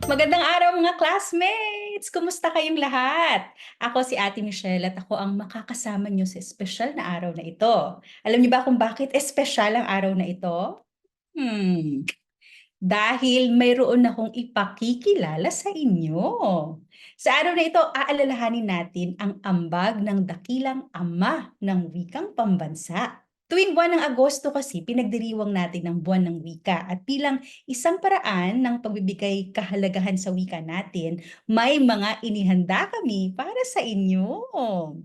Magandang araw mga classmates! Kumusta kayong lahat? Ako si Ate Michelle at ako ang makakasama niyo sa espesyal na araw na ito. Alam niyo ba kung bakit espesyal ang araw na ito? Hmm, dahil mayroon akong ipakikilala sa inyo. Sa araw na ito, aalalahanin natin ang ambag ng dakilang ama ng wikang pambansa. Tuwing buwan ng Agosto kasi, pinagdiriwang natin ang buwan ng wika at bilang isang paraan ng pagbibigay kahalagahan sa wika natin, may mga inihanda kami para sa inyo.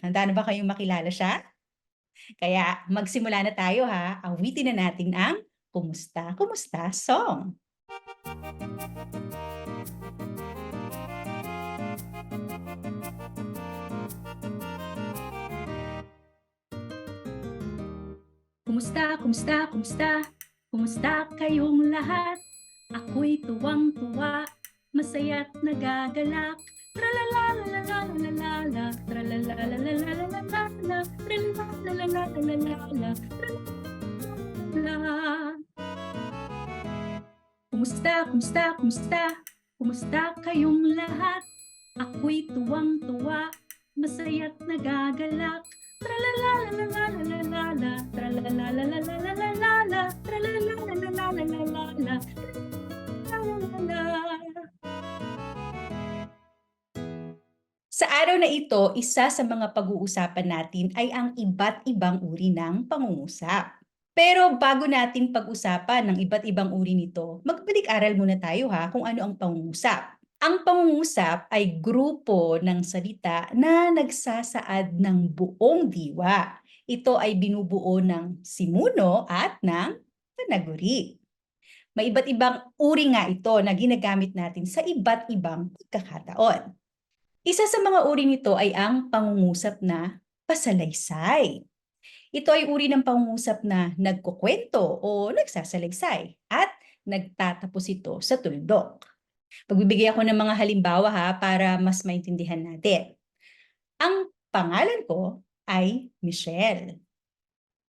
Handa na ba kayong makilala siya? Kaya magsimula na tayo ha. Awitin na natin ang Kumusta, Kumusta song. Kumusta, kumusta, kumusta? Kumusta kayong lahat? Ako'y tuwang-tuwa, masaya't nagagalak. Tralalalalalalala, tralalalalalalala, tralalalalalalala, tralala. Kumusta, kumusta, kumusta? Kumusta kayong lahat? Ako'y tuwang-tuwa, masaya't nagagalak. Tralalalalalalala, tralalalalalalala, tralalalalalalala, tralalala. Sa araw na ito, isa sa mga pag-uusapan natin ay ang iba't ibang uri ng pangungusap. Pero bago natin pag-usapan ng iba't ibang uri nito, magbalik-aral muna tayo ha kung ano ang pangungusap. Ang pangungusap ay grupo ng salita na nagsasaad ng buong diwa. Ito ay binubuo ng simuno at ng panaguri. May iba't ibang uri nga ito na ginagamit natin sa iba't ibang pagkakataon. Isa sa mga uri nito ay ang pangungusap na pasalaysay. Ito ay uri ng pangungusap na nagkukwento o nagsasalaysay at nagtatapos ito sa tuldok. Pagbibigay ako ng mga halimbawa ha para mas maintindihan natin. Ang pangalan ko ay Michelle.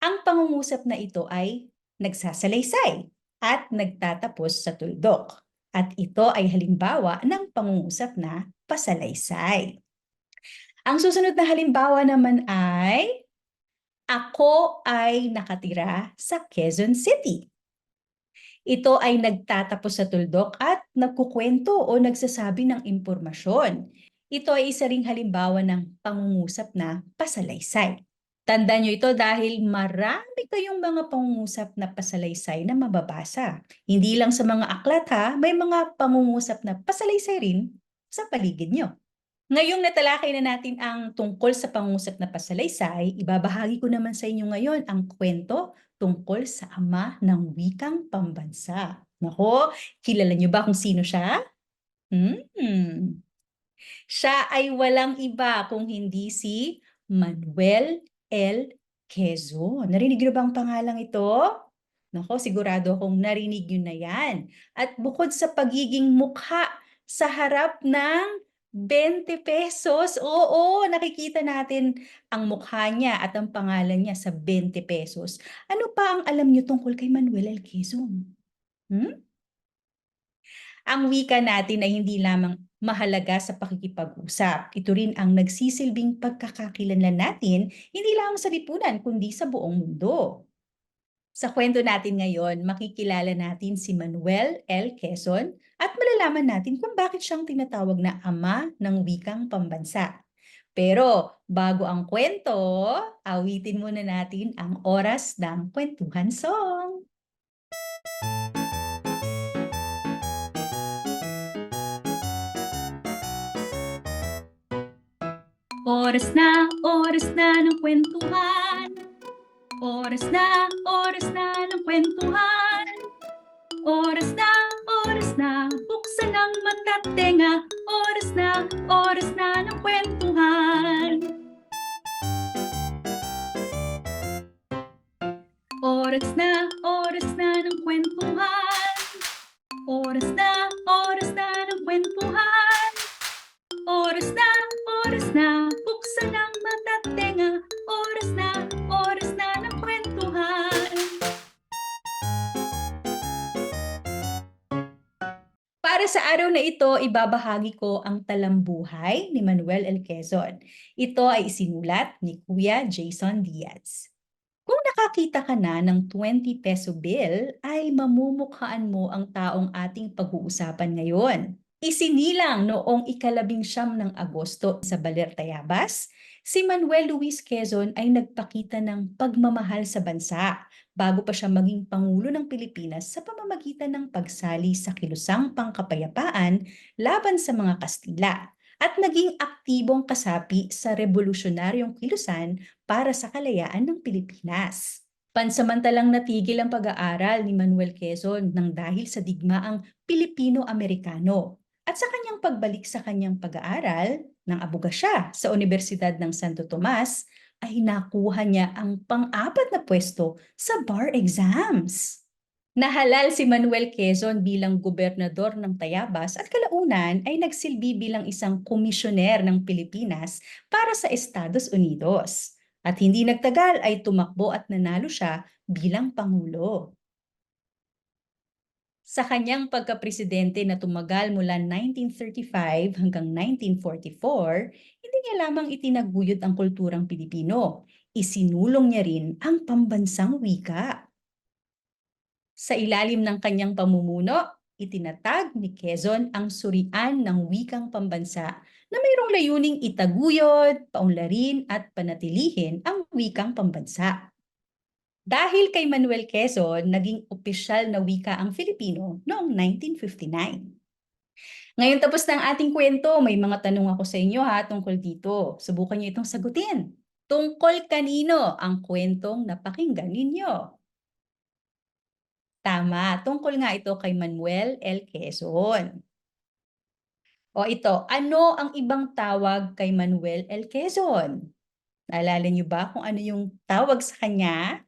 Ang pangungusap na ito ay nagsasalaysay at nagtatapos sa tuldok. At ito ay halimbawa ng pangungusap na pasalaysay. Ang susunod na halimbawa naman ay, ako ay nakatira sa Quezon City. Ito ay nagtatapos sa tuldok at nagkukwento o nagsasabi ng impormasyon. Ito ay isa ring halimbawa ng pangungusap na pasalaysay. Tandaan nyo ito dahil marami kayong mga pangungusap na pasalaysay na mababasa. Hindi lang sa mga aklat ha, may mga pangungusap na pasalaysay rin sa paligid nyo. Ngayong natalakay na natin ang tungkol sa pangungusap na pasalaysay, ibabahagi ko naman sa inyo ngayon ang kwento tungkol sa ama ng wikang pambansa. Nako, kilala niyo ba kung sino siya? Siya ay walang iba kung hindi si Manuel L. Quezon. Narinig niyo ba ang pangalang ito? Nako, sigurado akong narinig niyo na yan. At bukod sa pagiging mukha sa harap ng 20 pesos, oo, nakikita natin ang mukha niya at ang pangalan niya sa 20 pesos. Ano pa ang alam niyo tungkol kay Manuel L. Quezon? Hmm? Ang wika natin ay hindi lamang mahalaga sa pakikipag-usap. Ito rin ang nagsisilbing pagkakakilanlan natin, hindi lang sa lipunan, kundi sa buong mundo. Sa kwento natin ngayon, makikilala natin si Manuel L. Quezon at malalaman natin kung bakit siyang tinatawag na ama ng wikang pambansa. Pero bago ang kwento, awitin muna natin ang oras ng kwentuhan song. Oras na ng kwentuhan. Oras na ng kwentuhan. Oras na, buksan ang mata't tenga. Oras na ng kwentuhan. Oras na ng kwentuhan. Oras na ng kwentuhan. Oras na, buksan ang mata't tenga. Oras na ng kwentuhan. Para Para sa araw na ito, ibabahagi ko ang talambuhay ni Manuel L. Quezon. Ito ay isinulat ni Kuya Jason Diaz. Kung nakakita ka na ng 20 peso bill, ay mamumukhaan mo ang taong ating pag-uusapan ngayon. Isinilang noong ika-19 ng Agosto sa Baler, Tayabas, si Manuel Luis Quezon ay nagpakita ng pagmamahal sa bansa bago pa siya maging Pangulo ng Pilipinas sa pamamagitan ng pagsali sa kilusang pangkapayapaan laban sa mga Kastila at naging aktibong kasapi sa revolusyonaryong kilusan para sa kalayaan ng Pilipinas. Pansamantalang natigil ang pag-aaral ni Manuel Quezon nang dahil sa digmaang Pilipino-Amerikano at sa kanyang pagbalik sa kanyang pag-aaral ng abogasya sa Universidad ng Santo Tomas ay nakuha niya ang pang-apat na pwesto sa bar exams. Nahalal si Manuel Quezon bilang gobernador ng Tayabas at kalaunan ay nagsilbi bilang isang komisyoner ng Pilipinas para sa Estados Unidos. At hindi nagtagal ay tumakbo at nanalo siya bilang Pangulo. Sa kanyang pagkapresidente na tumagal mula 1935 hanggang 1944, hindi niya lamang itinaguyod ang kulturang Pilipino, isinulong niya rin ang pambansang wika. Sa ilalim ng kanyang pamumuno, itinatag ni Quezon ang surian ng wikang pambansa na mayroong layuning itaguyod, paunlarin at panatilihin ang wikang pambansa. Dahil kay Manuel Quezon, naging opisyal na wika ang Filipino noong 1959. Ngayon tapos na ang ating kwento, may mga tanong ako sa inyo tungkol dito. Subukan niyo itong sagutin. Tungkol kanino ang kwentong napakinggan ninyo? Tama, tungkol nga ito kay Manuel L. Quezon. O ito, ano ang ibang tawag kay Manuel L. Quezon? Naalala niyo ba kung ano yung tawag sa kanya?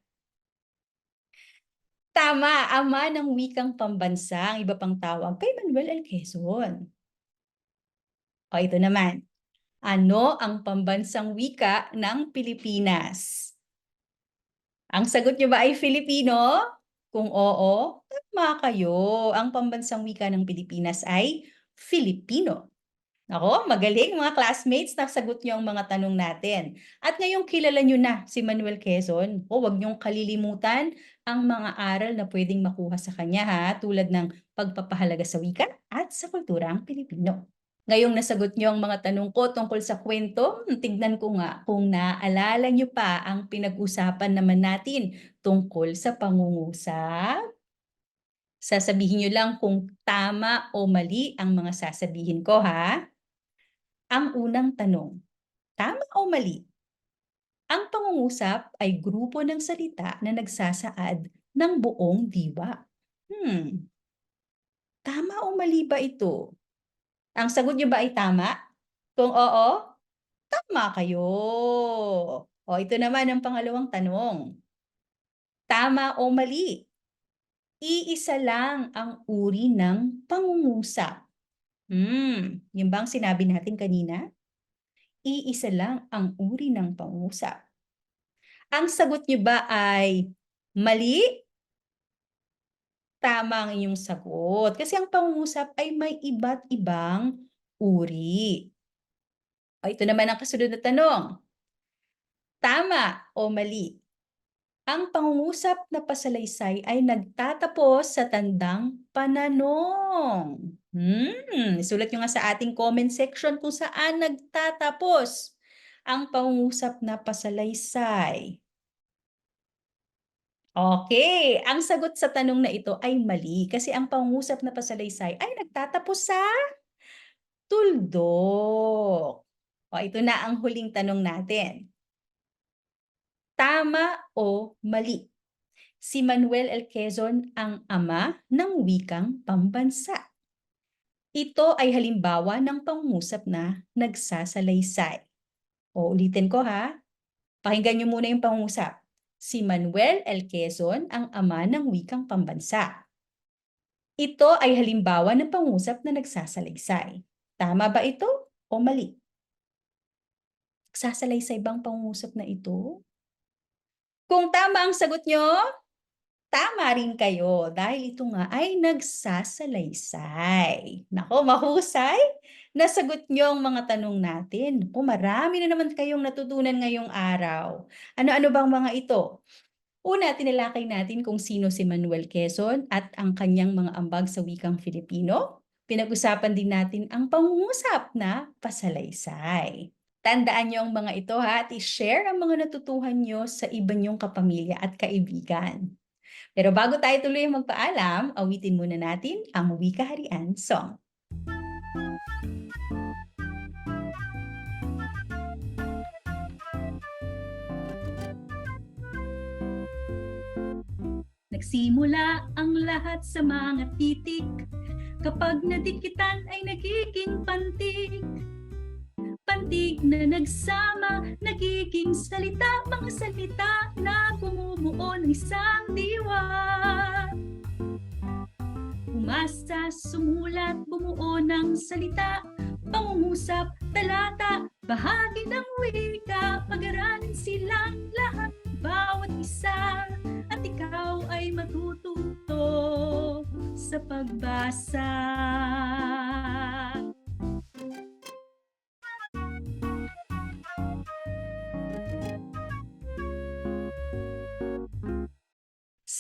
Tama, ama ng wikang pambansa, ang iba pang tawag kay Manuel L. Quezon. O ito naman, ano ang pambansang wika ng Pilipinas? Ang sagot niyo ba ay Filipino? Kung oo, tama kayo. Ang pambansang wika ng Pilipinas ay Filipino. Ako, magaling mga classmates, nasagot niyo ang mga tanong natin. At ngayong kilala niyo na si Manuel Quezon, huwag niyong kalilimutan ang mga aral na pwedeng makuha sa kanya tulad ng pagpapahalaga sa wika at sa kulturang Pilipino. Ngayong nasagot niyo ang mga tanong ko tungkol sa kwento, tignan ko nga kung naaalala niyo pa ang pinag-usapan naman natin tungkol sa pangungusap. Sasabihin niyo lang kung tama o mali ang mga sasabihin ko Ang unang tanong, tama o mali? Ang pangungusap ay grupo ng salita na nagsasaad ng buong diwa. Tama o mali ba ito? Ang sagot niyo ba ay tama? Kung oo, tama kayo. O ito naman ang pangalawang tanong. Tama o mali? Iisa lang ang uri ng pangungusap. Yun bang sinabi natin kanina? Iisa lang ang uri ng pangungusap. Ang sagot niyo ba ay mali? Tama ang inyong sagot. Kasi ang pangungusap ay may iba't ibang uri. O ito naman ang kasunod na tanong. Tama o mali? Ang pangungusap na pasalaysay ay nagtatapos sa tandang pananong. Isulat nyo nga sa ating comment section kung saan nagtatapos ang pangungusap na pasalaysay. Okay, ang sagot sa tanong na ito ay mali kasi ang pangungusap na pasalaysay ay nagtatapos sa tuldok. O ito na ang huling tanong natin. Tama o mali? Si Manuel L. Quezon ang ama ng wikang pambansa. Ito ay halimbawa ng pangungusap na nagsasalaysay. O ulitin ko pakinggan niyo muna yung pangungusap. Si Manuel L. Quezon ang ama ng wikang pambansa. Ito ay halimbawa ng pangungusap na nagsasalaysay. Tama ba ito o mali? Nagsasalaysay bang pangungusap na ito? Kung tama ang sagot nyo, Tama rin kayo dahil ito nga ay nagsasalaysay. Naku, mahusay! Nasagot niyo ang mga tanong natin. Naku, marami na naman kayong natutunan ngayong araw. Ano-ano bang mga ito? Una, tinalakay natin kung sino si Manuel Quezon at ang kanyang mga ambag sa wikang Filipino. Pinag-usapan din natin ang pangungusap na pasalaysay. Tandaan niyo ang mga ito ha at i-share ang mga natutuhan niyo sa iba niyong kapamilya at kaibigan. Pero bago tayo tuloy magpaalam, awitin muna natin ang Wikaharian Song. Nagsimula ang lahat sa mga titik, kapag nadikitan ay nagiging pantig. Pantig na nagsama, nagiging salita, mga salita na bumubuo ng isang diwa. Umasa, sumulat, bumuo ng salita, pangungusap, talata, bahagi ng wika, pag-aralin silang lahat, bawat isa, at ikaw ay matututo sa pagbasa.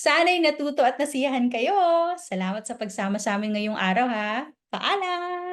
Sana'y natuto at nasiyahan kayo. Salamat sa pagsama sa amin ngayong araw ha. Paalam!